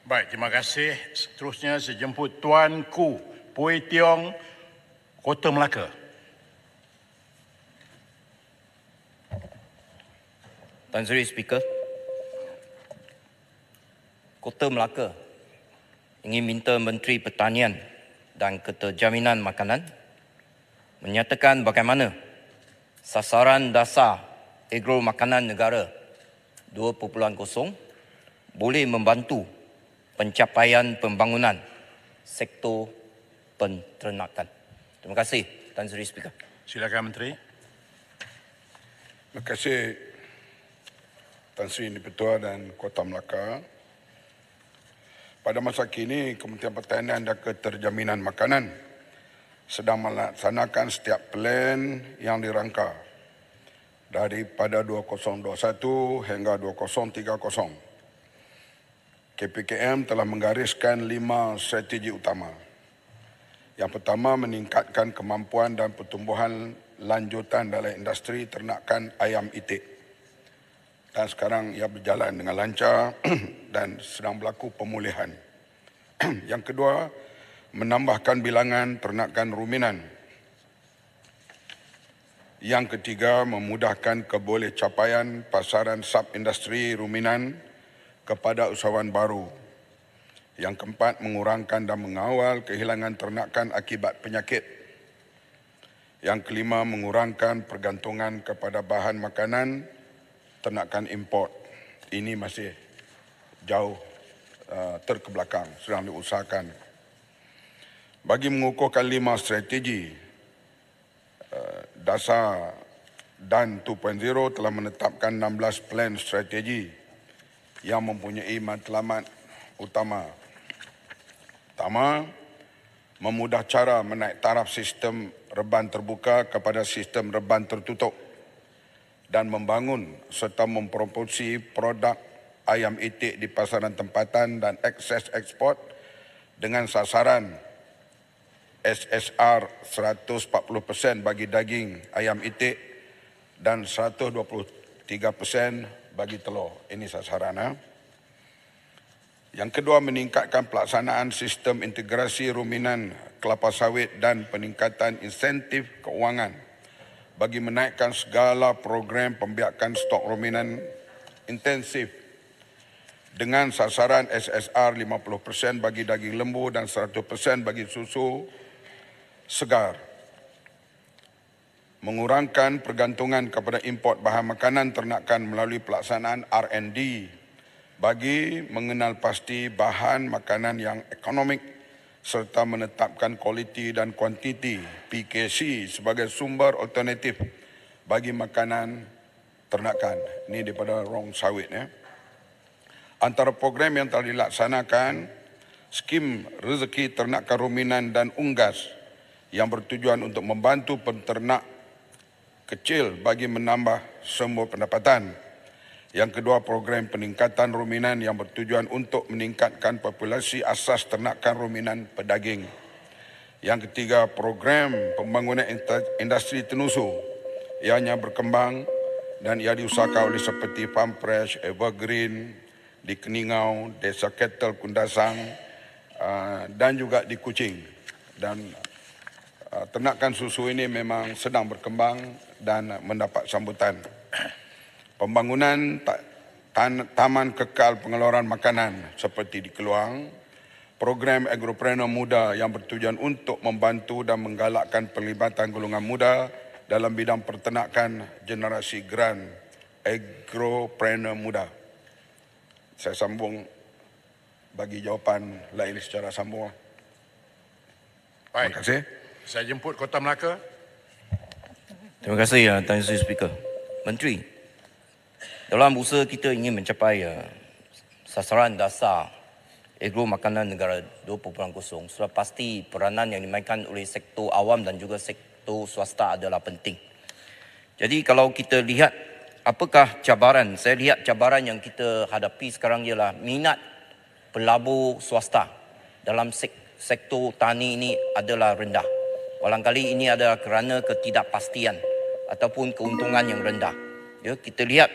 Baik, terima kasih. Seterusnya saya jemput Tuan Ku Pui Tiong, Kota Melaka. Tuan Sri Speaker, Kota Melaka ingin minta Menteri Pertanian dan Keterjaminan Makanan menyatakan bagaimana sasaran dasar agro makanan negara 2.0 boleh membantu pencapaian pembangunan sektor penternakan. Terima kasih, Tuan Sri Speaker. Silakan Menteri. Terima kasih Tan Sri Ketua dan Kota Melaka. Pada masa kini, Kementerian Pertanian dan Keterjaminan Makanan sedang melaksanakan setiap plan yang dirangka daripada 2021 hingga 2030. KPKM telah menggariskan 5 strategi utama. Yang pertama, meningkatkan kemampuan dan pertumbuhan lanjutan dalam industri ternakan ayam itik. Dan sekarang ia berjalan dengan lancar dan sedang berlaku pemulihan. Yang kedua, menambahkan bilangan ternakan ruminan. Yang ketiga, memudahkan kebolehcapaian pasaran sub-industri ruminan kepada usahawan baru. Yang keempat, mengurangkan dan mengawal kehilangan ternakan akibat penyakit. Yang kelima, mengurangkan pergantungan kepada bahan makanan ternakan import. Ini masih jauh terkebelakang, sedang diusahakan. Bagi mengukuhkan 5 strategi, dasar dan 2.0 telah menetapkan 16 plan strategi yang mempunyai matlamat utama. Pertama, memudah cara menaik taraf sistem reban terbuka kepada sistem reban tertutup dan membangun serta mempromosi produk ayam itik di pasaran tempatan dan akses ekspor dengan sasaran SSR 140% bagi daging ayam itik dan 123% bagi telur. Ini sasaran. Yang kedua, meningkatkan pelaksanaan sistem integrasi ruminan kelapa sawit dan peningkatan insentif keuangan bagi menaikkan segala program pembiakan stok ruminan intensif dengan sasaran SSR 50% bagi daging lembu dan 100% bagi susu segar. Mengurangkan pergantungan kepada import bahan makanan ternakan melalui pelaksanaan R&D bagi mengenal pasti bahan makanan yang ekonomik serta menetapkan kualiti dan kuantiti PKC sebagai sumber alternatif bagi makanan ternakan. Ini daripada rong sawit. Antara program yang telah dilaksanakan, skim rezeki ternakan ruminan dan unggas yang bertujuan untuk membantu penternak kecil bagi menambah sumber pendapatan. Yang kedua, program peningkatan ruminan yang bertujuan untuk meningkatkan populasi asas ternakan ruminan pedaging. Yang ketiga, program pembangunan industri tenusu ianya berkembang dan ia diusahakan oleh seperti Farm Fresh, Evergreen di Keningau, Desa Ketel Kundasang dan juga di Kuching. Dan ternakan susu ini memang sedang berkembang dan mendapat sambutan. Pembangunan taman kekal pengeluaran makanan seperti di Keluang, program agropreneur muda yang bertujuan untuk membantu dan menggalakkan pelibatan golongan muda dalam bidang peternakan generasi Grand Agropreneur Muda. Saya sambung bagi jawapan lain secara sambung. Baik. Terima kasih. Saya jemput Kota Melaka. Terima kasih, Tuan Sri Speaker. Menteri, dalam usaha kita ingin mencapai sasaran dasar agro makanan negara 2.0, sudah pasti peranan yang dimainkan oleh sektor awam dan juga sektor swasta adalah penting. Jadi kalau kita lihat apakah cabaran, saya lihat cabaran yang kita hadapi sekarang ialah minat pelabur swasta dalam sektor tani ini adalah rendah. Barangkali ini adalah kerana ketidakpastian ataupun keuntungan yang rendah. Ya, kita lihat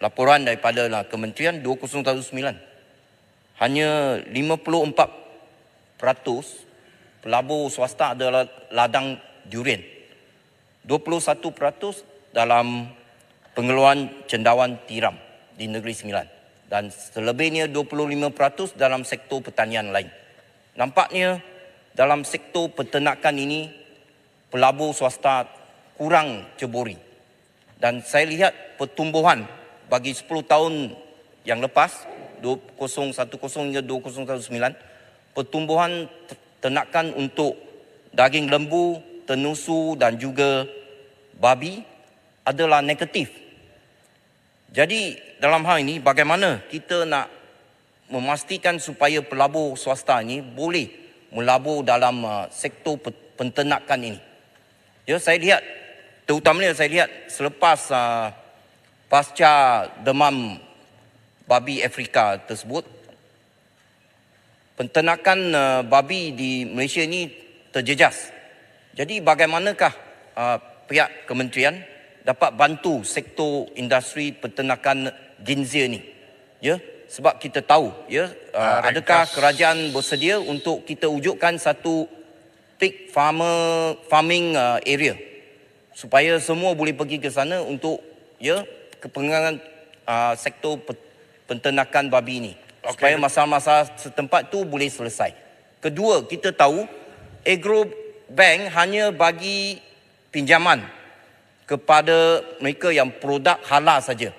laporan daripada Kementerian 2019. hanya 54% pelabur swasta adalah ladang durian. 21% dalam pengeluaran cendawan tiram di Negeri Sembilan. Dan selebihnya 25% dalam sektor pertanian lain. Nampaknya dalam sektor peternakan ini, pelabur swasta kurang ceburi. Dan saya lihat pertumbuhan bagi 10 tahun yang lepas, 2010 hingga 2019, pertumbuhan ternakan untuk daging lembu, tenusu dan juga babi adalah negatif. Jadi dalam hal ini bagaimana kita nak memastikan supaya pelabur swasta ini boleh melabur dalam sektor penternakan ini. Ya, saya lihat, terutamanya saya lihat selepas pasca demam babi Afrika tersebut, penternakan babi di Malaysia ini terjejas. Jadi bagaimanakah pihak kementerian dapat bantu sektor industri peternakan ginza ni? Ya, sebab kita tahu, ya, adakah kerajaan bersedia untuk kita wujudkan satu pig farming area supaya semua boleh pergi ke sana untuk, ya, kepentingan sektor penternakan babi ini. Supaya masalah-masalah setempat tu boleh selesai. Kedua, kita tahu Agro Bank hanya bagi pinjaman kepada mereka yang produk halal saja.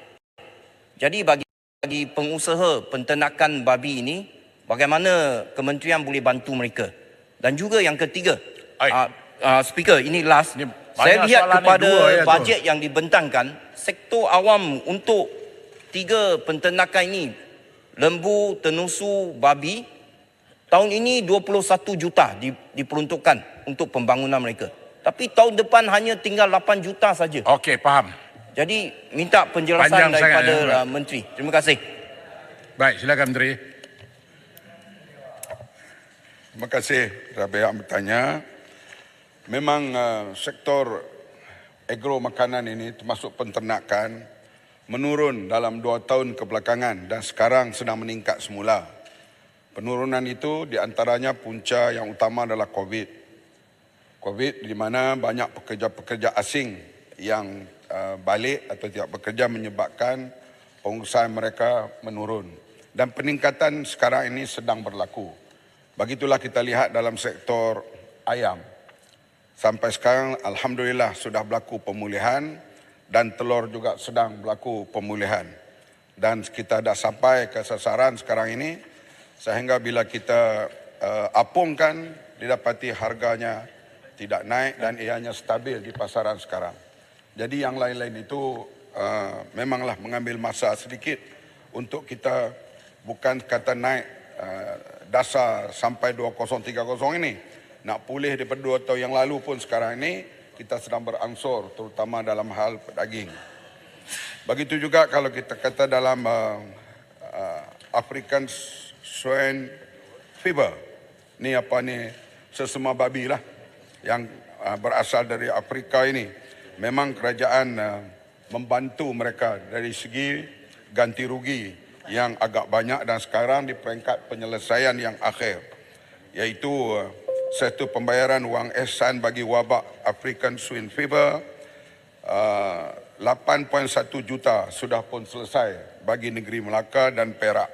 Jadi bagi pengusaha penternakan babi ini, bagaimana kementerian boleh bantu mereka? Dan juga yang ketiga, speaker, ini last. Saya lihat kepada bajet yang dibentangkan, sektor awam untuk 3 penternakan ini, lembu, tenusu, babi, tahun ini 21 juta diperuntukkan untuk pembangunan mereka. Tapi tahun depan hanya tinggal 8 juta saja. Okey, faham. Jadi minta penjelasan daripada Menteri. Terima kasih. Baik, silakan Menteri. Terima kasih kepada yang bertanya. Memang sektor agro makanan ini termasuk penternakan menurun dalam 2 tahun kebelakangan dan sekarang sedang meningkat semula. Penurunan itu di antaranya punca yang utama adalah COVID. COVID di mana banyak pekerja-pekerja asing yang balik atau tidak bekerja menyebabkan pengusahaan mereka menurun. Dan peningkatan sekarang ini sedang berlaku. Begitulah kita lihat dalam sektor ayam. Sampai sekarang alhamdulillah sudah berlaku pemulihan dan telur juga sedang berlaku pemulihan. Dan kita dah sampai ke sasaran sekarang ini sehingga bila kita apungkan didapati harganya tidak naik dan ianya stabil di pasaran sekarang. Jadi yang lain-lain itu memanglah mengambil masa sedikit untuk kita bukan kata naik dasar sampai 2030 ini. Nak pulih daripada 2 tahun yang lalu pun sekarang ini kita sedang berangsur terutama dalam hal daging. Begitu juga kalau kita kata dalam African Swine Fever. Ni apa ni, sesama babi lah yang berasal dari Afrika ini. Memang kerajaan membantu mereka dari segi ganti rugi yang agak banyak dan sekarang di peringkat penyelesaian yang akhir. Iaitu satu pembayaran wang ihsan bagi wabak African Swine Fever 8.1 juta sudah pun selesai bagi negeri Melaka dan Perak.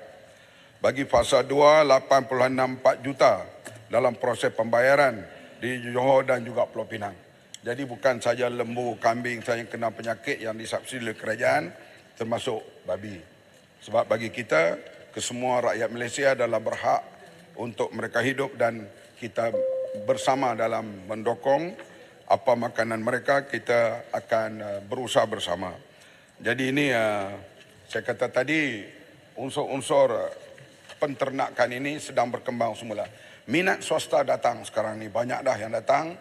Bagi fasa 2 8.64 juta dalam proses pembayaran di Johor dan juga Pulau Pinang. Jadi bukan saja lembu, kambing saja yang kena penyakit yang disubsidi oleh kerajaan, termasuk babi. Sebab bagi kita, kesemua rakyat Malaysia adalah berhak untuk mereka hidup dan kita bersama dalam mendukung apa makanan mereka, kita akan berusaha bersama. Jadi ini saya kata tadi, unsur-unsur penternakan ini sedang berkembang semula. Minat swasta datang sekarang ni, banyak dah yang datang,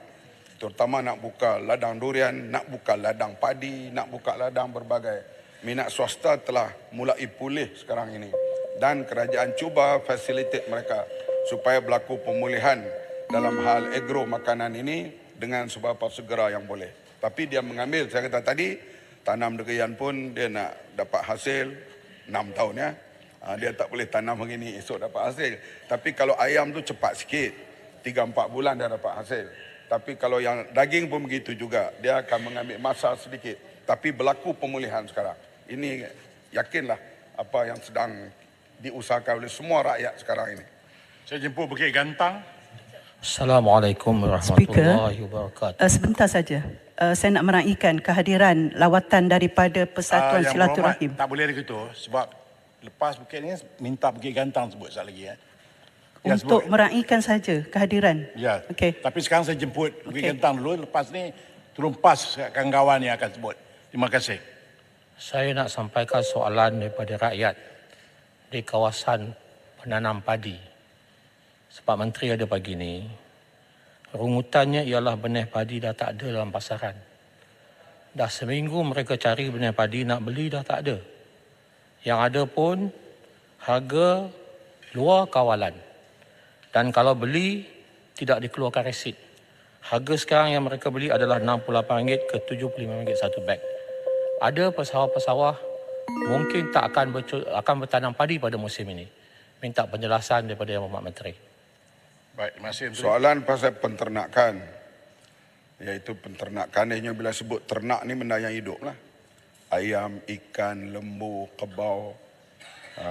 terutama nak buka ladang durian, nak buka ladang padi, nak buka ladang berbagai. Minat swasta telah mulai pulih sekarang ini. Dan kerajaan cuba facilitate mereka supaya berlaku pemulihan dalam hal agro makanan ini dengan seberapa segera yang boleh. Tapi dia mengambil, saya kata tadi, tanam durian pun dia nak dapat hasil 6 tahun ya. Dia tak boleh tanam hari ni, esok dapat hasil. Tapi kalau ayam tu cepat sikit, 3-4 bulan dah dapat hasil. Tapi kalau yang daging pun begitu juga, dia akan mengambil masa sedikit. Tapi berlaku pemulihan sekarang. Ini yakinlah apa yang sedang diusahakan oleh semua rakyat sekarang ini. Saya jemput Bukit Gantang. Assalamualaikum warahmatullahi wabarakatuh. Sebentar saja. Saya nak meraihkan kehadiran lawatan daripada Persatuan Yang Silaturahim. berhormat, tak boleh begitu sebab lepas Bukit ni minta Bukit Gantang sebut sekali lagi. Ya, Untuk sebut. meraihkan saja kehadiran. Ya. Okey. Tapi sekarang saya jemput Bukit Okey. Gantang dulu. Lepas ni turun pas kawan-kawan yang akan sebut. Terima kasih. Saya nak sampaikan soalan daripada rakyat di kawasan penanam padi. Sebab menteri ada pagi ni, rungutannya ialah benih padi dah tak ada dalam pasaran. Dah seminggu mereka cari benih padi, nak beli dah tak ada. Yang ada pun harga luar kawalan. Dan kalau beli, tidak dikeluarkan resit. Harga sekarang yang mereka beli adalah RM68 ke RM75 satu beg. Ada pesawah-pesawah mungkin tak akan bertanam padi pada musim ini. Minta penjelasan daripada Yang Berhormat Menteri. Baik, terima kasih. Menteri. Soalan pasal penternakan, iaitu penternakan ini bila sebut ternak ni benda yang hidup lah. Ayam, ikan, lembu, kebau.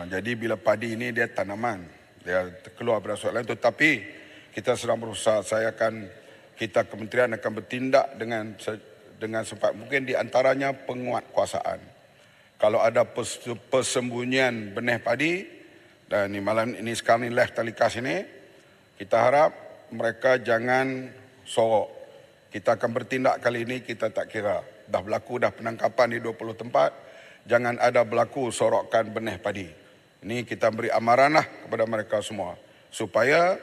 Jadi bila padi ini dia tanaman, dia keluar pada soalan itu. Tapi kita sedang berusaha, kita kementerian akan bertindak dengan sempat mungkin, di antaranya penguatkuasaan. Kalau ada persembunyian benih padi, dan ni malam ini sekarang ni live telecast ini, kita harap mereka jangan sorok. Kita akan bertindak kali ini, kita tak kira. Dah berlaku dah penangkapan di 20 tempat, jangan ada berlaku sorokkan benih padi. Ini kita beri amaran lah kepada mereka semua. Supaya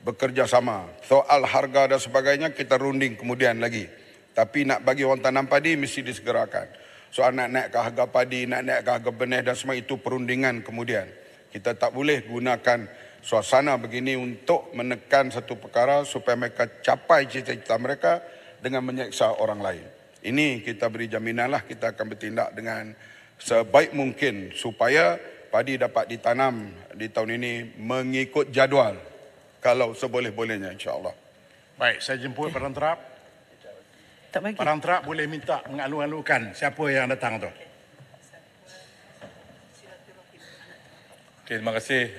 bekerjasama. Soal harga dan sebagainya kita runding kemudian lagi. Tapi nak bagi orang tanam padi mesti disegerakan. Soal nak naik ke harga padi, nak naik ke harga benih dan semua itu perundingan kemudian. Kita tak boleh gunakan suasana begini untuk menekan satu perkara supaya mereka capai cita-cita mereka dengan menyeksa orang lain. Ini kita beri jaminan lah, kita akan bertindak dengan sebaik mungkin supaya padi dapat ditanam di tahun ini mengikut jadual. Kalau seboleh-bolehnya, insyaAllah. Baik, saya jemput Padang Terap. Tak bagi. Padang Terap boleh minta mengalu-alukan siapa yang datang tu. Okey, terima kasih.